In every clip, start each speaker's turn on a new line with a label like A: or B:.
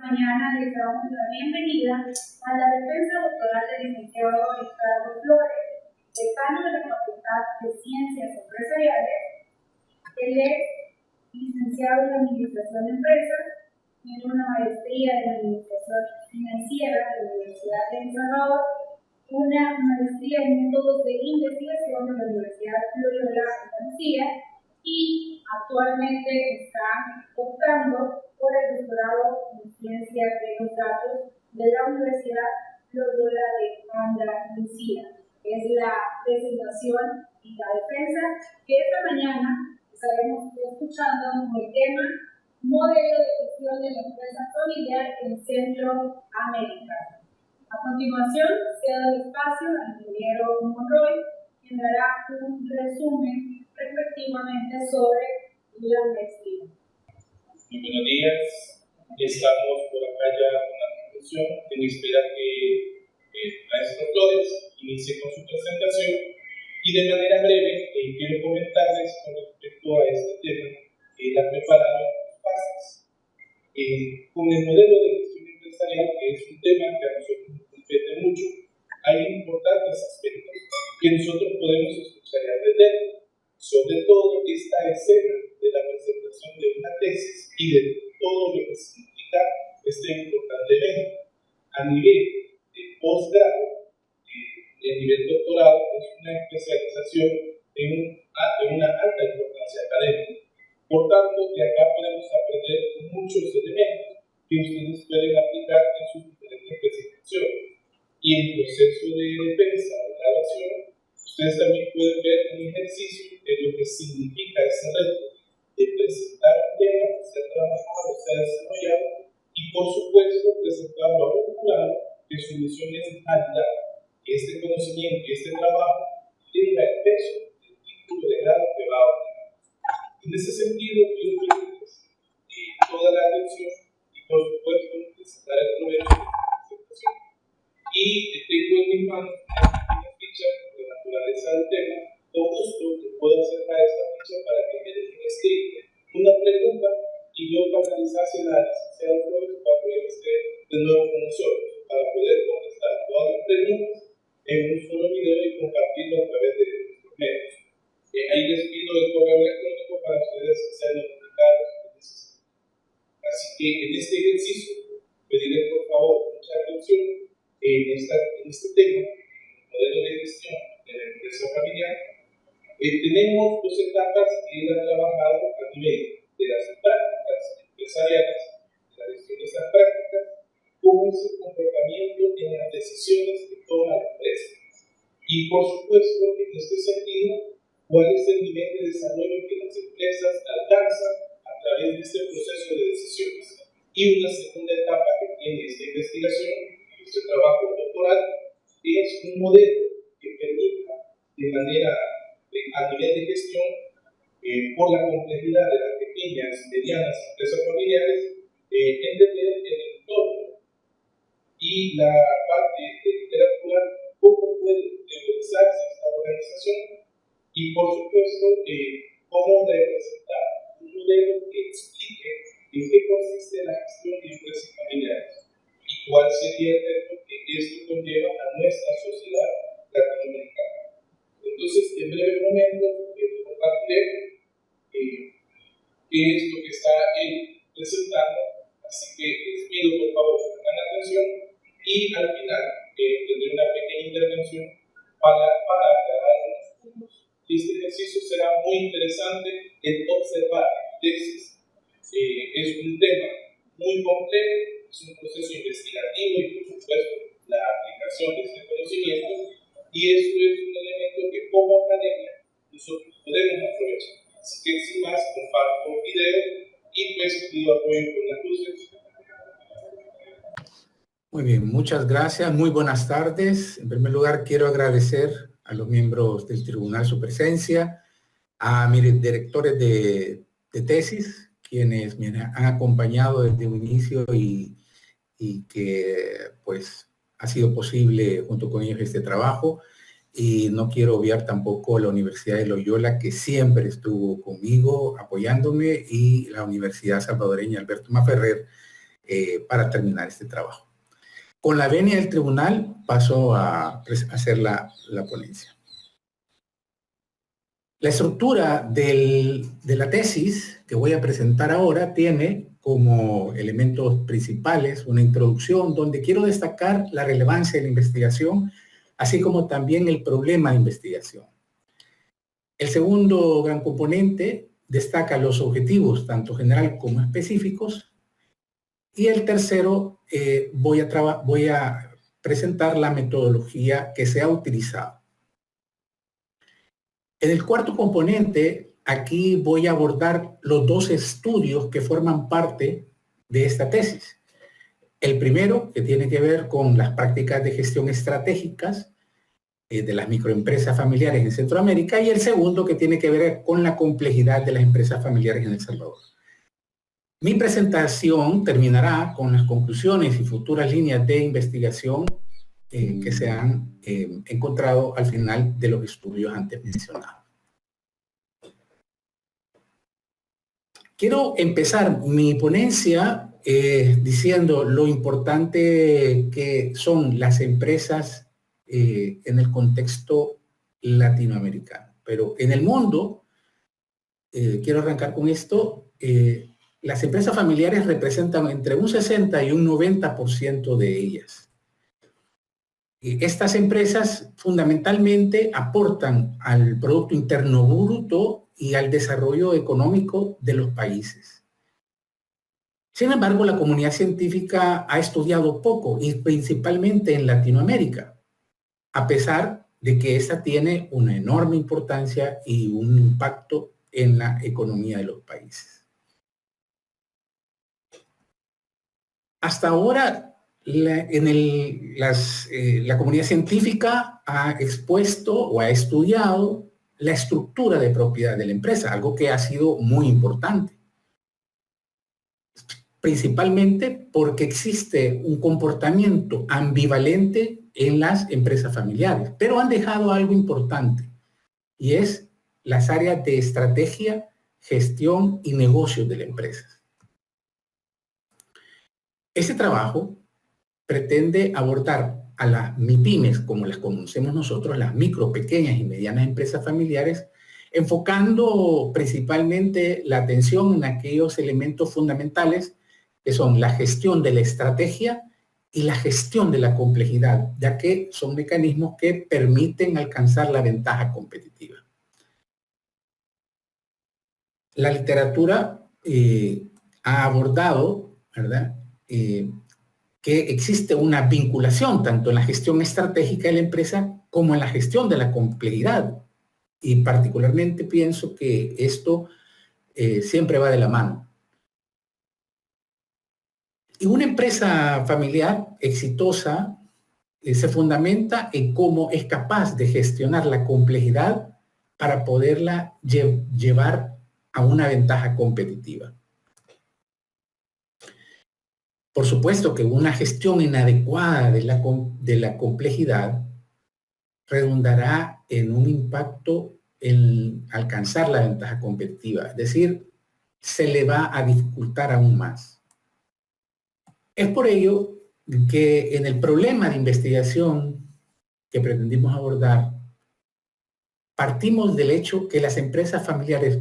A: mañana les damos la bienvenida a la defensa doctoral del licenciado Ricardo Flores, decano de la Facultad de Ciencias Empresariales. Él es licenciado en Administración de Empresas, tiene una maestría en Administración Financiera de la Universidad de El Salvador, una maestría en Métodos de Investigación de la Universidad Loyola Andalucía y actualmente está optando por el doctorado en Ciencias de los Datos de la Universidad Loyola de Andalucía. Es la presentación y la defensa que esta mañana estaremos escuchando con el tema Modelo de gestión de la empresa familiar en Centroamérica. A continuación, se da el espacio al ingeniero Monroy, quien dará un resumen respectivamente sobre la maestría.
B: Muy buenos días, estamos por acá ya con la conclusión, en espera que el maestro Flores inicie con su presentación y de manera breve quiero comentarles con respecto a este tema que él ha preparado en sus fases. Con el modelo de gestión empresarial, que es un tema que a nosotros nos compete mucho, hay importantes aspectos que nosotros podemos escuchar y aprender, sobre todo esta escena de la presentación de una tesis y de todo lo que significa este importante evento. A nivel de posgrado, a nivel doctorado, es una especialización en una alta importancia académica. Por tanto, de acá podemos aprender muchos elementos que ustedes pueden aplicar en sus diferentes presentaciones. Y en proceso de defensa de grabación, ustedes también pueden ver un ejercicio de lo que significa ese reto de presentar un tema que se ha trabajado, se ha desarrollado y, por supuesto, presentarlo a un jurado que su misión es validar que este conocimiento y este trabajo tenga el peso del título de grado que va a obtener. En ese sentido, quiero pedirles toda la atención y, por supuesto, presentar el provecho de la presentación. Y tengo en mis manos una ficha de naturaleza del tema. Con gusto que puedo acercar esta ficha para que me dejen escribir una pregunta y yo canalizársela al licenciado Flores cuando él esté de nuevo con nosotros, para poder contestar todas las preguntas en un solo video y compartirlo a través de nuestros medios. Ahí les pido el correo electrónico para ustedes que sean notificados si necesitan. Así que en este ejercicio, pedirles por favor mucha atención en este tema, modelo de gestión de la empresa familiar. Tenemos dos etapas que él ha trabajado a nivel de las prácticas empresariales, de la gestión de esas prácticas, cómo es el comportamiento en las decisiones que toma la empresa. Y por supuesto, en este sentido, cuál es el nivel de desarrollo que las empresas alcanzan a través de este proceso de decisiones. Y una segunda etapa que tiene esta investigación, este trabajo doctoral, es un modelo que permita de manera a nivel de gestión, por la complejidad de las pequeñas y medianas empresas familiares, entender el entorno y la parte de literatura, cómo puede teorizarse esta organización y, por supuesto, cómo representar un modelo que explique en qué consiste la gestión de empresas familiares y cuál sería el reto que esto conlleva a nuestra sociedad latinoamericana. Entonces, en breve momento, compartiré qué es lo que está él presentando, así que les pido por favor que tengan atención y al final tendré una pequeña intervención para aclarar algunos puntos. Y este ejercicio será muy interesante en observar tesis. Es un tema muy complejo, es un proceso investigativo y, por supuesto, la aplicación de este conocimiento. Y esto es un elemento que como academia nosotros podemos aprovechar. Así que sin más, comparto un video y pues pido apoyo con las luces.
C: Muy bien, muchas gracias. Muy buenas tardes. En primer lugar, quiero agradecer a los miembros del tribunal su presencia, a mis directores de tesis, quienes me han acompañado desde un inicio y que pues ha sido posible junto con ellos este trabajo. Y no quiero obviar tampoco la Universidad de Loyola, que siempre estuvo conmigo apoyándome, y la Universidad Salvadoreña Alberto Maferrer, para terminar este trabajo. Con la venia del tribunal paso a hacer la ponencia. La estructura de la tesis que voy a presentar ahora tiene como elementos principales una introducción donde quiero destacar la relevancia de la investigación, así como también el problema de investigación. El segundo gran componente destaca los objetivos, tanto general como específicos. Y el tercero, voy a presentar la metodología que se ha utilizado. En el cuarto componente, aquí voy a abordar los dos estudios que forman parte de esta tesis. El primero, que tiene que ver con las prácticas de gestión estratégicas de las microempresas familiares en Centroamérica, y el segundo, que tiene que ver con la complejidad de las empresas familiares en El Salvador. Mi presentación terminará con las conclusiones y futuras líneas de investigación que se han encontrado al final de los estudios antes mencionados. Quiero empezar mi ponencia diciendo lo importante que son las empresas en el contexto latinoamericano. Pero en el mundo, quiero arrancar con esto, las empresas familiares representan entre un 60 y un 90% de ellas. Estas empresas fundamentalmente aportan al Producto Interno Bruto y al desarrollo económico de los países. Sin embargo, la comunidad científica ha estudiado poco, y principalmente en Latinoamérica, a pesar de que esta tiene una enorme importancia y un impacto en la economía de los países. Hasta ahora, la comunidad científica ha expuesto o ha estudiado la estructura de propiedad de la empresa, algo que ha sido muy importante. Principalmente porque existe un comportamiento ambivalente en las empresas familiares, pero han dejado algo importante, y es las áreas de estrategia, gestión y negocios de la empresa. Este trabajo pretende abordar a las MIPYMES, como las conocemos nosotros, las micro, pequeñas y medianas empresas familiares, enfocando principalmente la atención en aquellos elementos fundamentales que son la gestión de la estrategia y la gestión de la complejidad, ya que son mecanismos que permiten alcanzar la ventaja competitiva. La literatura ha abordado, ¿verdad?, que existe una vinculación tanto en la gestión estratégica de la empresa como en la gestión de la complejidad. Y particularmente pienso que esto siempre va de la mano. Y una empresa familiar exitosa se fundamenta en cómo es capaz de gestionar la complejidad para poderla llevar a una ventaja competitiva. Por supuesto que una gestión inadecuada de la complejidad redundará en un impacto en alcanzar la ventaja competitiva, es decir, se le va a dificultar aún más. Es por ello que en el problema de investigación que pretendimos abordar, partimos del hecho que las empresas familiares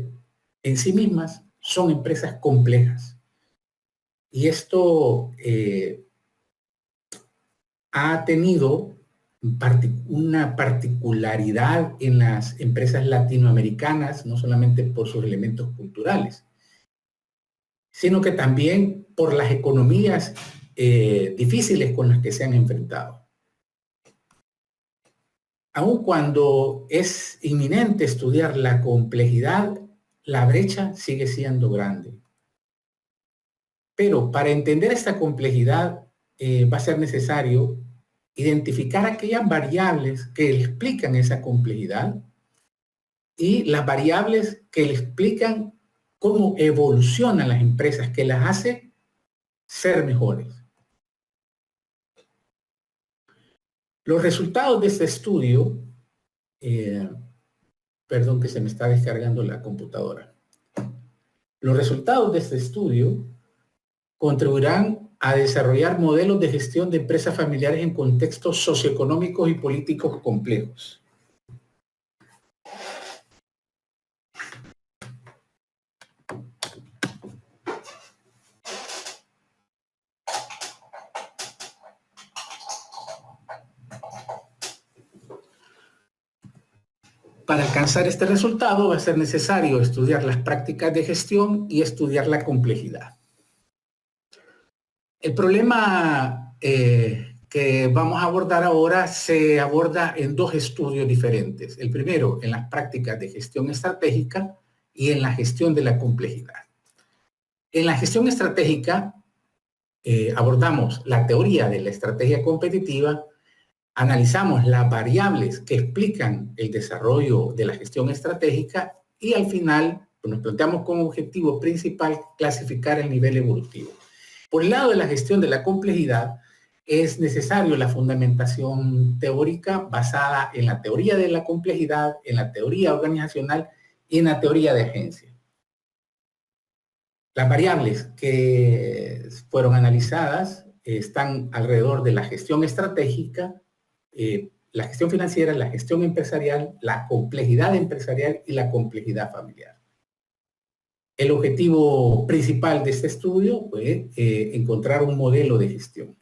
C: en sí mismas son empresas complejas. Y esto ha tenido una particularidad en las empresas latinoamericanas, no solamente por sus elementos culturales, sino que también por las economías difíciles con las que se han enfrentado. Aun cuando es inminente estudiar la complejidad, la brecha sigue siendo grande. Pero para entender esta complejidad va a ser necesario identificar aquellas variables que le explican esa complejidad y las variables que le explican cómo evolucionan las empresas, que las hace ser mejores. Los resultados de este estudio, perdón que se me está descargando la computadora. Los resultados de este estudio contribuirán a desarrollar modelos de gestión de empresas familiares en contextos socioeconómicos y políticos complejos. Para alcanzar este resultado va a ser necesario estudiar las prácticas de gestión y estudiar la complejidad. El problema que vamos a abordar ahora se aborda en dos estudios diferentes. El primero, en las prácticas de gestión estratégica y en la gestión de la complejidad. En la gestión estratégica abordamos la teoría de la estrategia competitiva, analizamos las variables que explican el desarrollo de la gestión estratégica y al final nos planteamos como objetivo principal clasificar el nivel evolutivo. Por el lado de la gestión de la complejidad, es necesario la fundamentación teórica basada en la teoría de la complejidad, en la teoría organizacional y en la teoría de agencia. Las variables que fueron analizadas están alrededor de la gestión estratégica, la gestión financiera, la gestión empresarial, la complejidad empresarial y la complejidad familiar. El objetivo principal de este estudio fue encontrar un modelo de gestión.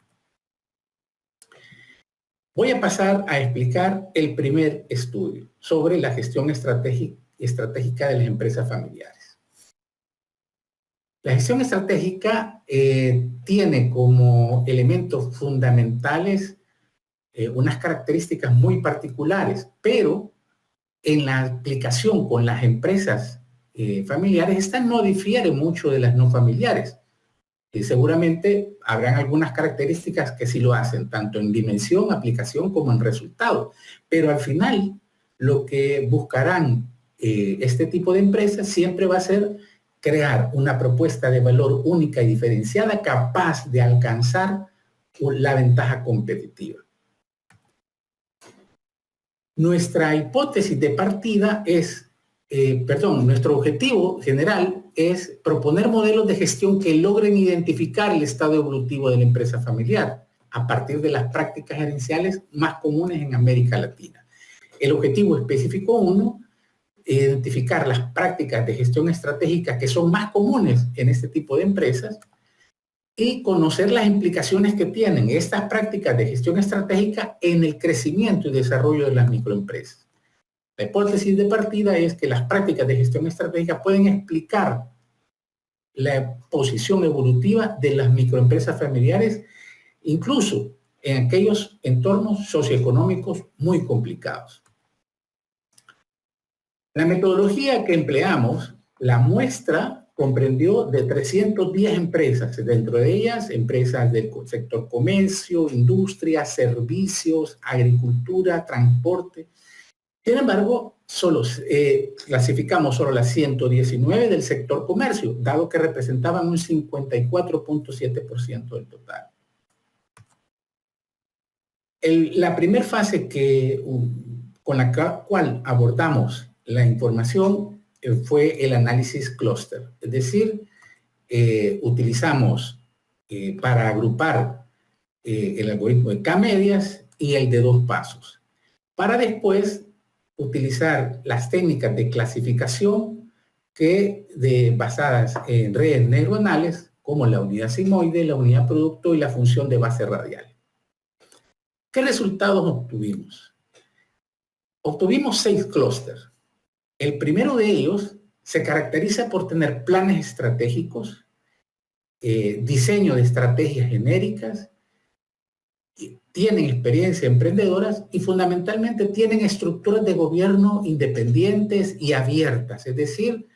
C: Voy a pasar a explicar el primer estudio sobre la gestión estratégica de las empresas familiares. La gestión estratégica tiene como elementos fundamentales unas características muy particulares, pero en la aplicación con las empresas familiares, esta no difiere mucho de las no familiares. Seguramente habrán algunas características que sí lo hacen, tanto en dimensión, aplicación, como en resultado. Pero al final, lo que buscarán este tipo de empresas siempre va a ser crear una propuesta de valor única y diferenciada capaz de alcanzar la ventaja competitiva. Nuestra hipótesis de partida es, nuestro objetivo general es proponer modelos de gestión que logren identificar el estado evolutivo de la empresa familiar a partir de las prácticas gerenciales más comunes en América Latina. El objetivo específico 1, identificar las prácticas de gestión estratégica que son más comunes en este tipo de empresas y conocer las implicaciones que tienen estas prácticas de gestión estratégica en el crecimiento y desarrollo de las microempresas. La hipótesis de partida es que las prácticas de gestión estratégica pueden explicar la posición evolutiva de las microempresas familiares, incluso en aquellos entornos socioeconómicos muy complicados. La metodología que empleamos, la muestra comprendió de 310 empresas, dentro de ellas empresas del sector comercio, industria, servicios, agricultura, transporte. Sin embargo, clasificamos solo las 119 del sector comercio, dado que representaban un 54.7% del total. La primera fase con la cual abordamos la información fue el análisis clúster, es decir, utilizamos para agrupar el algoritmo de K-medias y el de 2 pasos, para después utilizar las técnicas de clasificación basadas en redes neuronales como la unidad sigmoide, la unidad producto y la función de base radial. ¿Qué resultados obtuvimos? Obtuvimos 6 clústeres. El primero de ellos se caracteriza por tener planes estratégicos, diseño de estrategias genéricas, tienen experiencia emprendedoras y fundamentalmente tienen estructuras de gobierno independientes y abiertas, es decir,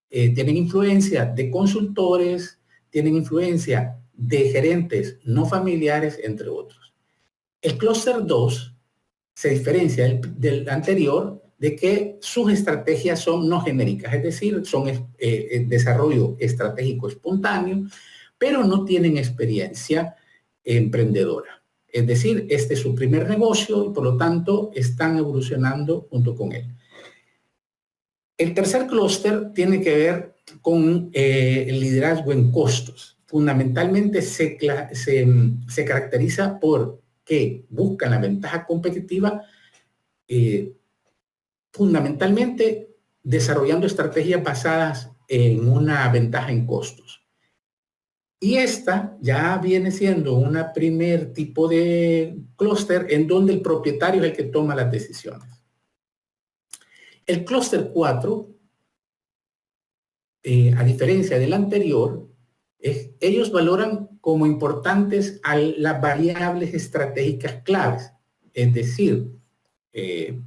C: tienen influencia de consultores, tienen influencia de gerentes no familiares, entre otros. El clúster 2 se diferencia del anterior de que sus estrategias son no genéricas, es decir, son desarrollo estratégico espontáneo, pero no tienen experiencia emprendedora. Es decir, este es su primer negocio y por lo tanto están evolucionando junto con él. El tercer clúster tiene que ver con el liderazgo en costos. fundamentalmente se caracteriza por que buscan la ventaja competitiva, fundamentalmente desarrollando estrategias basadas en una ventaja en costos. Y esta ya viene siendo una primer tipo de clúster en donde el propietario es el que toma las decisiones. El clúster 4, a diferencia del anterior, ellos valoran como importantes a las variables estratégicas claves, es decir,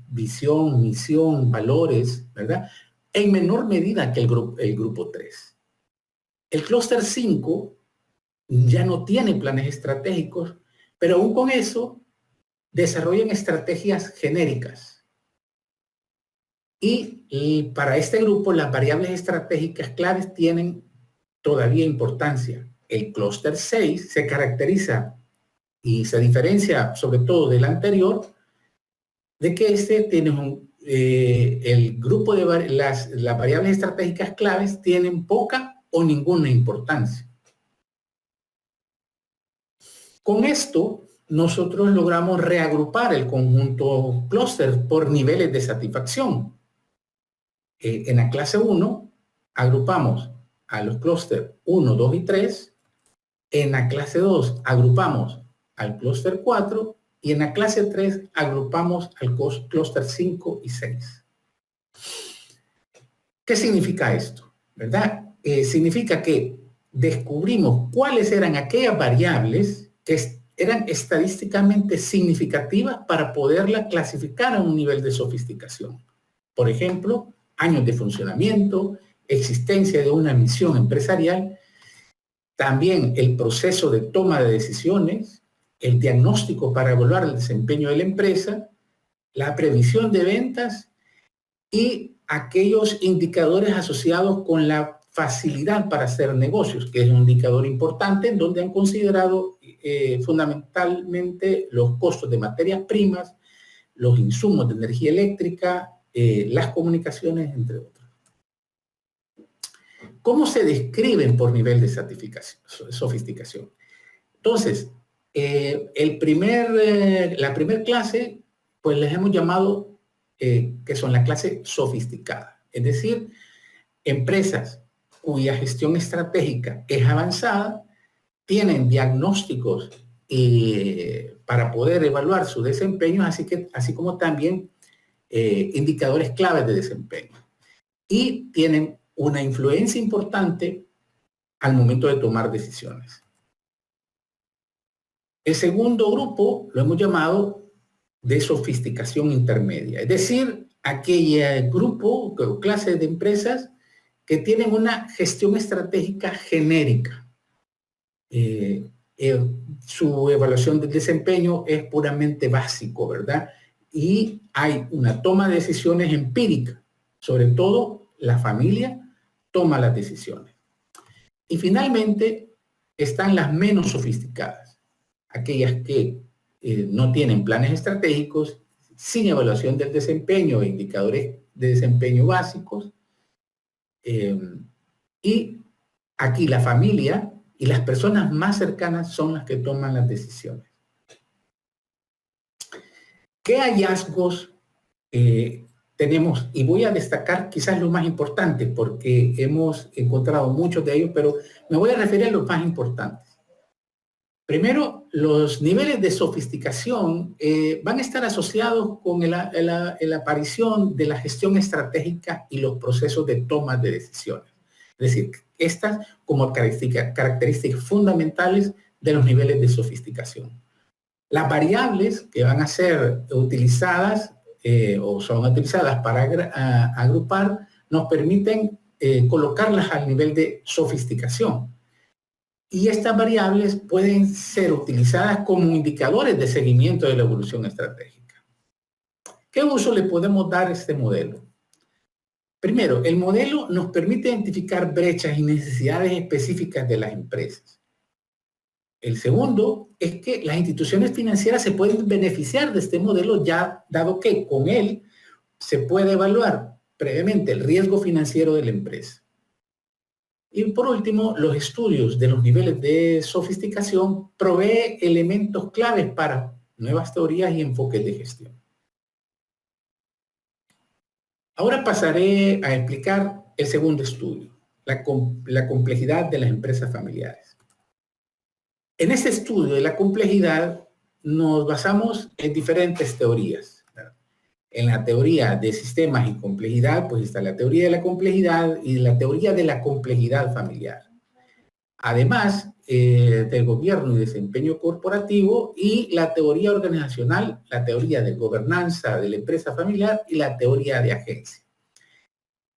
C: visión, misión, valores, ¿verdad? En menor medida que el grupo 3. El clúster 5 ya no tiene planes estratégicos, pero aún con eso desarrollan estrategias genéricas. Y para este grupo las variables estratégicas claves tienen todavía importancia. El clúster 6 se caracteriza y se diferencia sobre todo del anterior de que este tiene el grupo de las variables estratégicas claves tienen poca o ninguna importancia. Con esto, nosotros logramos reagrupar el conjunto clúster por niveles de satisfacción. En la clase 1 agrupamos a los clúster 1, 2 y 3. En la clase 2 agrupamos al clúster 4 y en la clase 3 agrupamos al clúster 5 y 6. ¿Qué significa esto? ¿Verdad? Significa que descubrimos cuáles eran aquellas variables que eran estadísticamente significativas para poderla clasificar a un nivel de sofisticación. Por ejemplo, años de funcionamiento, existencia de una misión empresarial, también el proceso de toma de decisiones, el diagnóstico para evaluar el desempeño de la empresa, la previsión de ventas y aquellos indicadores asociados con la facilidad para hacer negocios, que es un indicador importante en donde han considerado fundamentalmente los costos de materias primas, los insumos de energía eléctrica, las comunicaciones, entre otros. ¿Cómo se describen por nivel de sofisticación? Entonces, la primera clase, pues les hemos llamado que son la clase sofisticada. Es decir, empresas cuya gestión estratégica es avanzada, tienen diagnósticos para poder evaluar su desempeño, así como también indicadores claves de desempeño. Y tienen una influencia importante al momento de tomar decisiones. El segundo grupo lo hemos llamado de sofisticación intermedia, es decir, aquel grupo o clase de empresas que tienen una gestión estratégica genérica. Su evaluación del desempeño es puramente básico, ¿verdad? Y hay una toma de decisiones empírica, sobre todo la familia toma las decisiones. Y finalmente están las menos sofisticadas, aquellas que no tienen planes estratégicos, sin evaluación del desempeño e indicadores de desempeño básicos. Y aquí la familia y las personas más cercanas son las que toman las decisiones. ¿Qué hallazgos tenemos? Y voy a destacar quizás lo más importante porque hemos encontrado muchos de ellos, pero me voy a referir a los más importantes. Primero, los niveles de sofisticación van a estar asociados con la aparición de la gestión estratégica y los procesos de toma de decisiones. Es decir, estas como características fundamentales de los niveles de sofisticación. Las variables que van a ser utilizadas o son utilizadas para agrupar nos permiten colocarlas al nivel de sofisticación. Y estas variables pueden ser utilizadas como indicadores de seguimiento de la evolución estratégica. ¿Qué uso le podemos dar a este modelo? Primero, el modelo nos permite identificar brechas y necesidades específicas de las empresas. El segundo es que las instituciones financieras se pueden beneficiar de este modelo ya dado que con él se puede evaluar previamente el riesgo financiero de la empresa. Y por último, los estudios de los niveles de sofisticación provee elementos claves para nuevas teorías y enfoques de gestión. Ahora pasaré a explicar el segundo estudio, la complejidad de las empresas familiares. En este estudio de la complejidad nos basamos en diferentes teorías. En la teoría de sistemas y complejidad, pues está la teoría de la complejidad y la teoría de la complejidad familiar. Además del gobierno y desempeño corporativo y la teoría organizacional, la teoría de gobernanza de la empresa familiar y la teoría de agencia.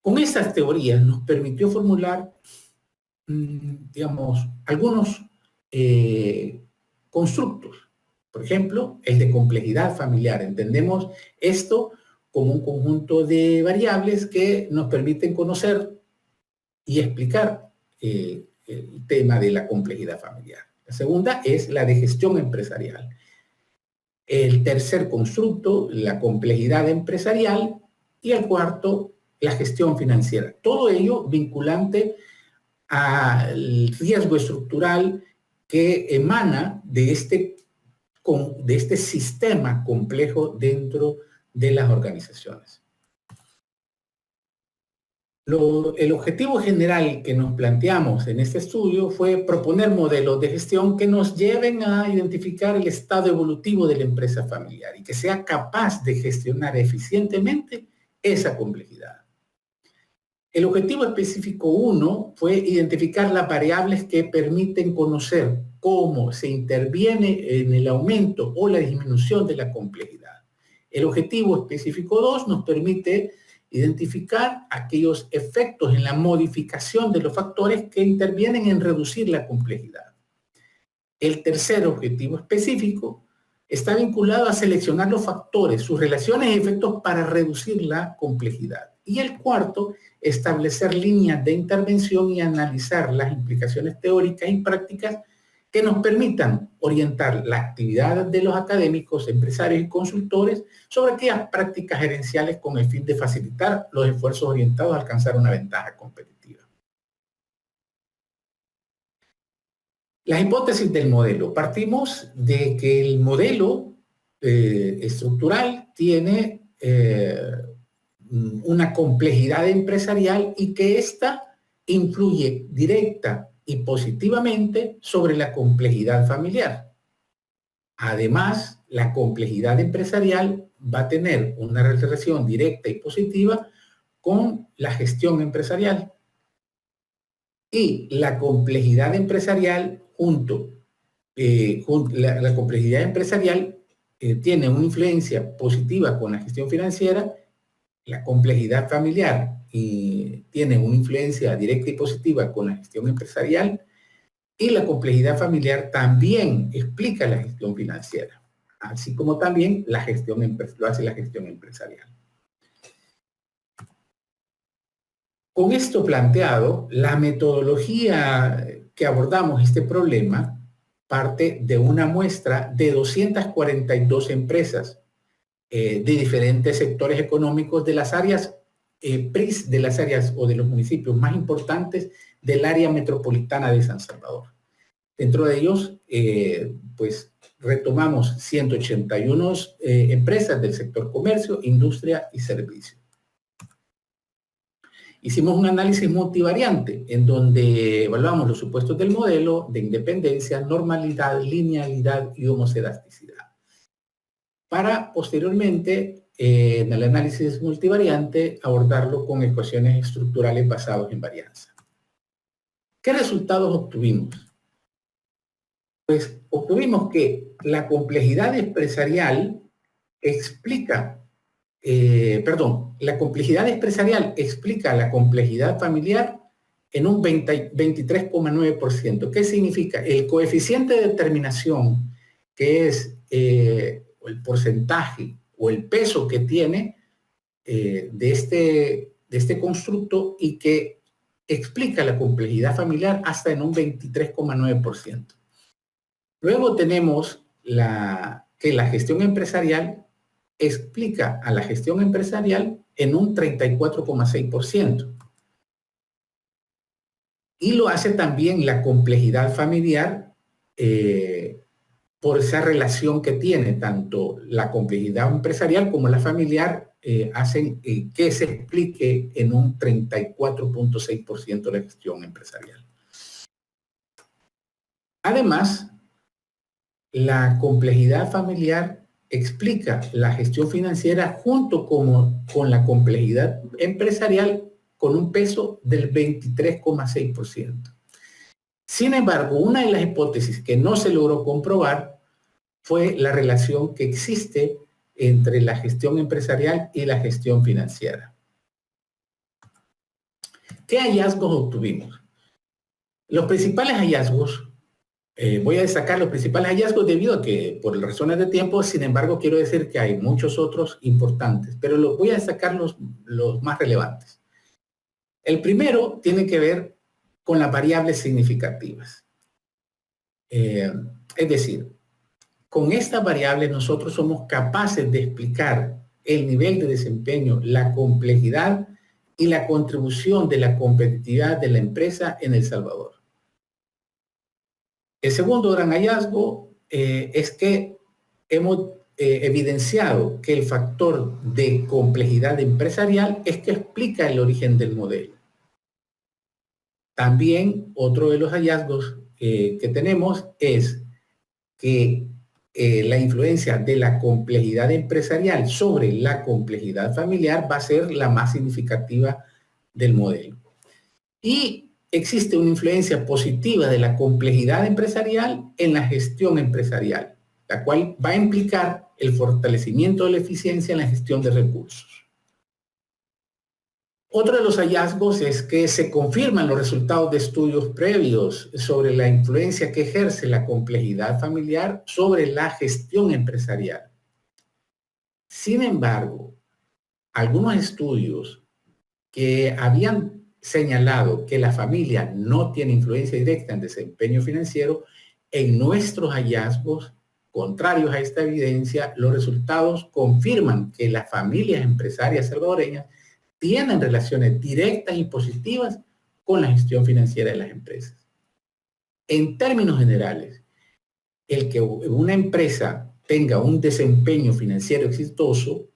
C: Con estas teorías nos permitió formular, digamos, algunos constructos. Por ejemplo, el de complejidad familiar. Entendemos esto como un conjunto de variables que nos permiten conocer y explicar el tema de la complejidad familiar. La segunda es la de gestión empresarial. El tercer constructo, la complejidad empresarial. Y el cuarto, la gestión financiera. Todo ello vinculante al riesgo estructural que emana de este sistema complejo dentro de las organizaciones. El objetivo general que nos planteamos en este estudio fue proponer modelos de gestión que nos lleven a identificar el estado evolutivo de la empresa familiar y que sea capaz de gestionar eficientemente esa complejidad. El objetivo específico 1 fue identificar las variables que permiten conocer cómo se interviene en el aumento o la disminución de la complejidad. El objetivo específico 2 nos permite identificar aquellos efectos en la modificación de los factores que intervienen en reducir la complejidad. El tercer objetivo específico está vinculado a seleccionar los factores, sus relaciones y efectos para reducir la complejidad. Y el cuarto, establecer líneas de intervención y analizar las implicaciones teóricas y prácticas que nos permitan orientar la actividad de los académicos, empresarios y consultores sobre aquellas prácticas gerenciales con el fin de facilitar los esfuerzos orientados a alcanzar una ventaja competitiva. Las hipótesis del modelo. Partimos de que el modelo estructural tiene una complejidad empresarial y que ésta influye directa y positivamente sobre la complejidad familiar. Además, la complejidad empresarial va a tener una relación directa y positiva con la gestión empresarial. Y la complejidad empresarial la complejidad empresarial tiene una influencia positiva con la gestión financiera. La complejidad familiar tiene una influencia directa y positiva con la gestión empresarial y la complejidad familiar también explica la gestión financiera, así como también lo hace la gestión empresarial. Con esto planteado, la metodología que abordamos este problema parte de una muestra de 242 empresas de diferentes sectores económicos de las áreas PRIS, de las áreas o de los municipios más importantes del área metropolitana de San Salvador. Dentro de ellos, pues retomamos 181 empresas del sector comercio, industria y servicio. Hicimos un análisis multivariante en donde evaluamos los supuestos del modelo de independencia, normalidad, linealidad y homocedasticidad. Para posteriormente, en el análisis multivariante, abordarlo con ecuaciones estructurales basadas en varianza. ¿Qué resultados obtuvimos? Pues obtuvimos que la complejidad empresarial explica la complejidad empresarial explica la complejidad familiar en un 23,9%. ¿Qué significa? El coeficiente de determinación, que es el porcentaje o el peso que tiene de este constructo y que explica la complejidad familiar hasta en un 23,9%. Luego tenemos que la gestión empresarial explica a la gestión empresarial en un 34,6%. Y lo hace también la complejidad familiar por esa relación que tiene, tanto la complejidad empresarial como la familiar hacen que se explique en un 34.6% la gestión empresarial. Además, la complejidad familiar explica la gestión financiera junto con la complejidad empresarial con un peso del 23,6%. Sin embargo, una de las hipótesis que no se logró comprobar fue la relación que existe entre la gestión empresarial y la gestión financiera. ¿Qué hallazgos obtuvimos? Los principales hallazgos, voy a destacar los principales hallazgos debido a que, por razones de tiempo, sin embargo, quiero decir que hay muchos otros importantes, pero voy a destacar los más relevantes. El primero tiene que ver con las variables significativas. Es decir, con estas variables nosotros somos capaces de explicar el nivel de desempeño, la complejidad y la contribución de la competitividad de la empresa en El Salvador. El segundo gran hallazgo es que hemos evidenciado que el factor de complejidad empresarial es que explica el origen del modelo. También otro de los hallazgos que tenemos es que la influencia de la complejidad empresarial sobre la complejidad familiar va a ser la más significativa del modelo. Y existe una influencia positiva de la complejidad empresarial en la gestión empresarial, la cual va a implicar el fortalecimiento de la eficiencia en la gestión de recursos. Otro de los hallazgos es que se confirman los resultados de estudios previos sobre la influencia que ejerce la complejidad familiar sobre la gestión empresarial. Sin embargo, algunos estudios que habían señalado que la familia no tiene influencia directa en desempeño financiero, en nuestros hallazgos, contrarios a esta evidencia, los resultados confirman que las familias empresarias salvadoreñas tienen relaciones directas y positivas con la gestión financiera de las empresas. En términos generales, el que una empresa tenga un desempeño financiero exitoso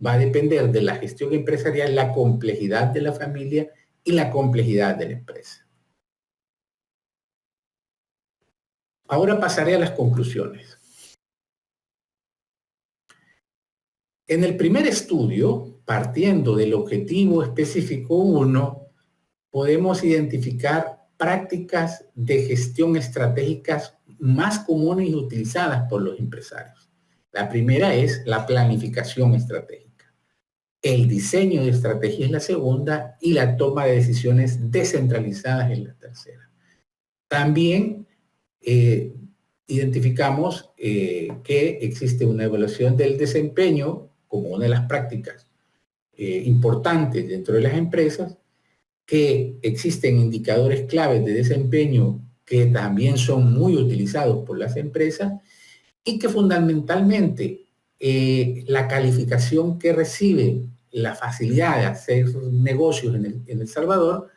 C: va a depender de la gestión empresarial, la complejidad de la familia y la complejidad de la empresa. Ahora pasaré a las conclusiones. En el primer estudio, partiendo del objetivo específico 1, podemos identificar prácticas de gestión estratégicas más comunes y utilizadas por los empresarios. La primera es la planificación estratégica. El diseño de estrategia es la segunda y la toma de decisiones descentralizadas es la tercera. También identificamos que existe una evaluación del desempeño como una de las prácticas importantes dentro de las empresas, que existen indicadores claves de desempeño que también son muy utilizados por las empresas y que fundamentalmente la calificación que recibe la facilidad de hacer negocios en El Salvador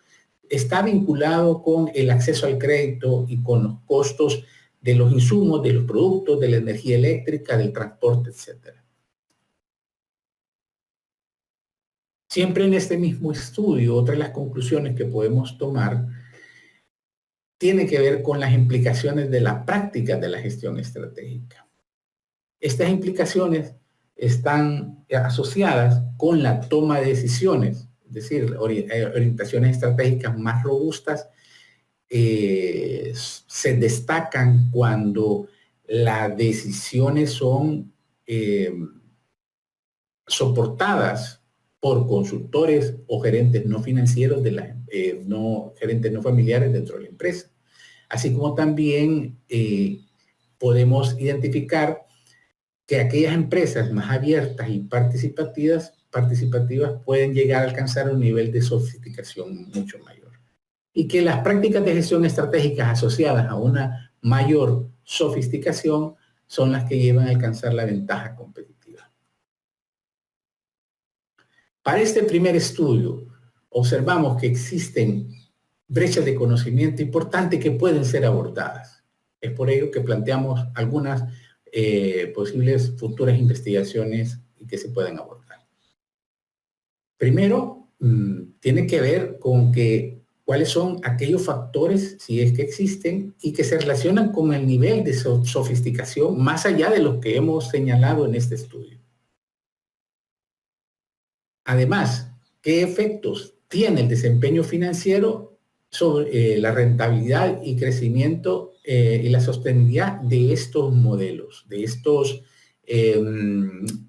C: está vinculado con el acceso al crédito y con los costos de los insumos, de los productos, de la energía eléctrica, del transporte, etc. Siempre en este mismo estudio, otra de las conclusiones que podemos tomar tiene que ver con las implicaciones de la práctica de la gestión estratégica. Estas implicaciones están asociadas con la toma de decisiones, es decir, orientaciones estratégicas más robustas se destacan cuando las decisiones son soportadas por consultores o gerentes no financieros, gerentes no familiares dentro de la empresa. Así como también podemos identificar que aquellas empresas más abiertas y participativas pueden llegar a alcanzar un nivel de sofisticación mucho mayor. Y que las prácticas de gestión estratégicas asociadas a una mayor sofisticación son las que llevan a alcanzar la ventaja competitiva. Para este primer estudio, observamos que existen brechas de conocimiento importantes que pueden ser abordadas. Es por ello que planteamos algunas posibles futuras investigaciones y que se pueden abordar. Primero, tiene que ver con cuáles son aquellos factores, si es que existen, y que se relacionan con el nivel de sofisticación más allá de los que hemos señalado en este estudio. Además, ¿qué efectos tiene el desempeño financiero sobre la rentabilidad y crecimiento y la sostenibilidad de estos modelos, de estos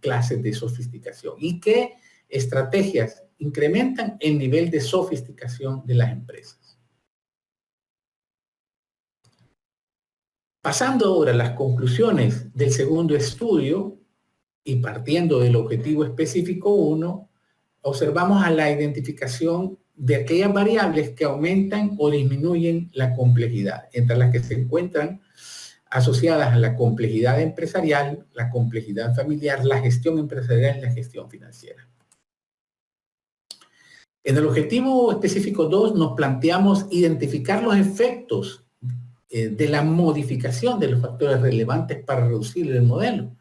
C: clases de sofisticación? ¿Y qué estrategias incrementan el nivel de sofisticación de las empresas? Pasando ahora a las conclusiones del segundo estudio y partiendo del objetivo específico 1, observamos a la identificación de aquellas variables que aumentan o disminuyen la complejidad, entre las que se encuentran asociadas a la complejidad empresarial, la complejidad familiar, la gestión empresarial y la gestión financiera. En el objetivo específico 2 nos planteamos identificar los efectos de la modificación de los factores relevantes para reducir el modelo.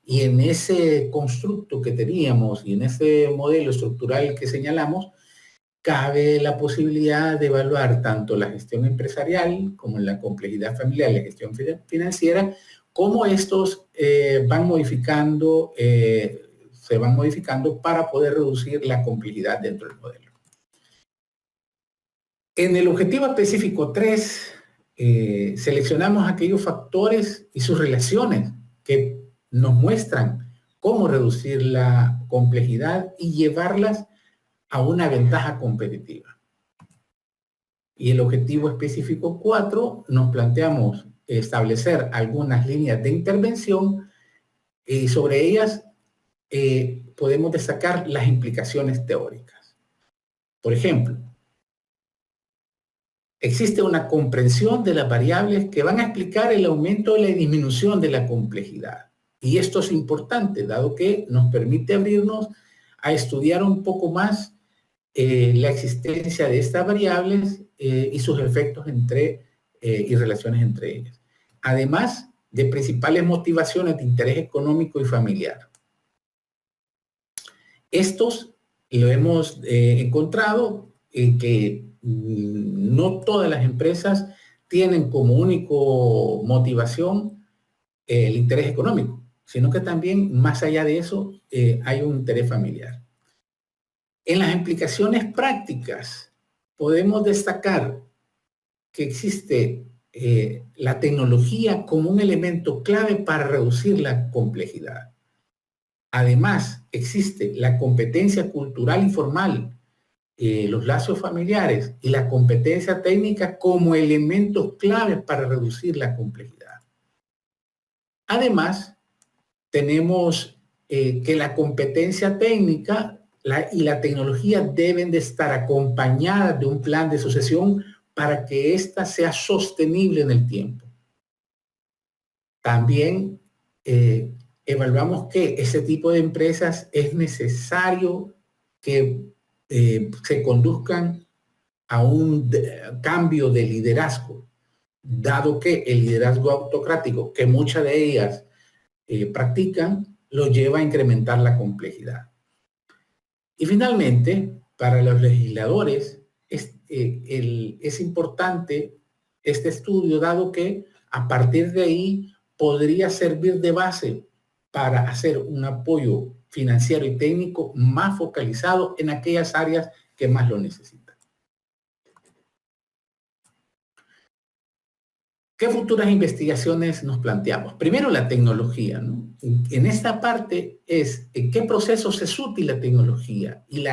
C: Y en ese constructo que teníamos y en ese modelo estructural que señalamos, cabe la posibilidad de evaluar tanto la gestión empresarial como la complejidad familiar y la gestión financiera, cómo estos se van modificando para poder reducir la complejidad dentro del modelo. En el objetivo específico 3, seleccionamos aquellos factores y sus relaciones que nos muestran cómo reducir la complejidad y llevarlas a una ventaja competitiva. Y el objetivo específico 4, nos planteamos establecer algunas líneas de intervención y sobre ellas podemos destacar las implicaciones teóricas. Por ejemplo, existe una comprensión de las variables que van a explicar el aumento o la disminución de la complejidad. Y esto es importante, dado que nos permite abrirnos a estudiar un poco más la existencia de estas variables y sus efectos y relaciones entre ellas. Además de principales motivaciones de interés económico y familiar. Estos lo hemos encontrado que no todas las empresas tienen como único motivación el interés económico, sino que también, más allá de eso, hay un interés familiar. En las implicaciones prácticas, podemos destacar que existe la tecnología como un elemento clave para reducir la complejidad. Además, existe la competencia cultural y formal, los lazos familiares y la competencia técnica como elementos claves para reducir la complejidad. Además, tenemos que la competencia técnica y la tecnología deben de estar acompañadas de un plan de sucesión para que ésta sea sostenible en el tiempo. También evaluamos que ese tipo de empresas es necesario que se conduzcan a un cambio de liderazgo, dado que el liderazgo autocrático que muchas de ellas practican, lo lleva a incrementar la complejidad. Y finalmente, para los legisladores, es importante este estudio, dado que a partir de ahí podría servir de base para hacer un apoyo financiero y técnico más focalizado en aquellas áreas que más lo necesitan. ¿Qué futuras investigaciones nos planteamos? Primero, la tecnología, ¿no? En esta parte es en qué procesos es útil la tecnología y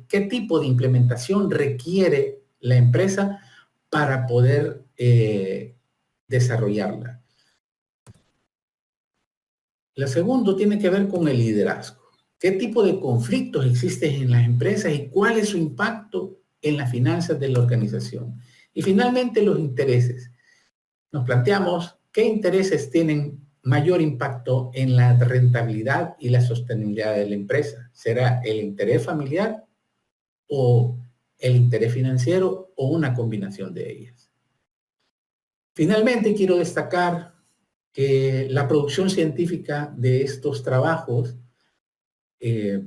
C: qué tipo de implementación requiere la empresa para poder desarrollarla. Lo segundo tiene que ver con el liderazgo. ¿Qué tipo de conflictos existen en las empresas y cuál es su impacto en las finanzas de la organización? Y finalmente, los intereses. Nos planteamos qué intereses tienen mayor impacto en la rentabilidad y la sostenibilidad de la empresa. ¿Será el interés familiar o el interés financiero o una combinación de ellas. Finalmente, quiero destacar que la producción científica de estos trabajos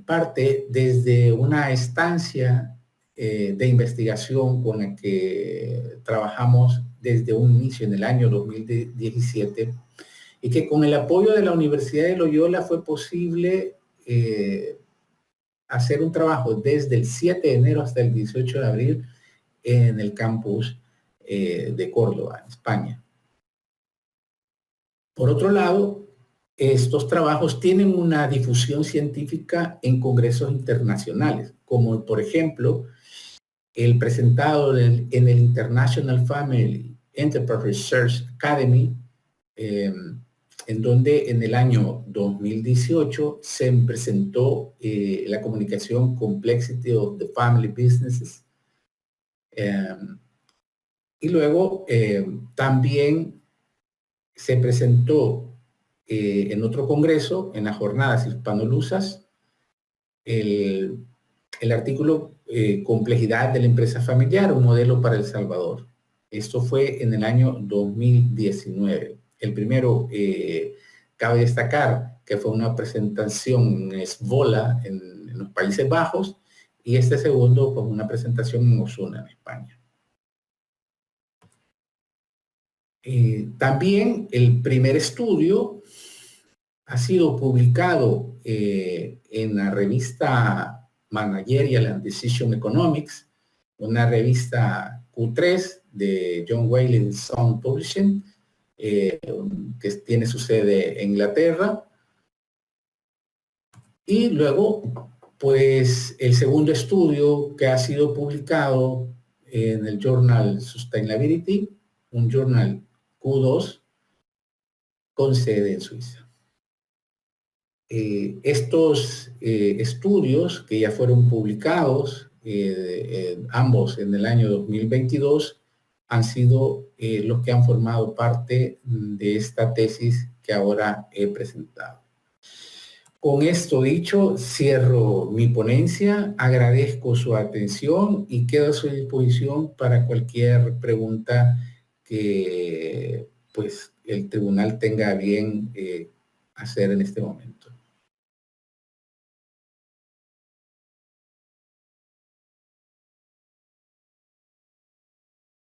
C: parte desde una estancia de investigación con la que trabajamos desde un inicio en el año 2017 y que con el apoyo de la Universidad de Loyola fue posible hacer un trabajo desde el 7 de enero hasta el 18 de abril en el campus de Córdoba, en España. Por otro lado, estos trabajos tienen una difusión científica en congresos internacionales, como por ejemplo el presentado en el International Family Enterprise Research Academy, en donde en el año 2018 se presentó la comunicación Complexity of the Family Businesses. Y luego también se presentó en otro congreso, en las jornadas hispanolusas, el artículo Complejidad de la empresa familiar, un modelo para El Salvador. Esto fue en el año 2019. El primero, cabe destacar que fue una presentación en Zwolle, en los Países Bajos, y este segundo fue una presentación en Osuna, en España. También el primer estudio ha sido publicado en la revista Managerial and Decision Economics, una revista Q3 de John Wiley Son Publishing, que tiene su sede en Inglaterra. Y luego, pues, el segundo estudio que ha sido publicado en el Journal Sustainability, un journal Q2 con sede en Suiza. Estos estudios que ya fueron publicados, ambos en el año 2022, han sido los que han formado parte de esta tesis que ahora he presentado. Con esto dicho, cierro mi ponencia, agradezco su atención y quedo a su disposición para cualquier pregunta que pues, el tribunal tenga a bien hacer en este momento.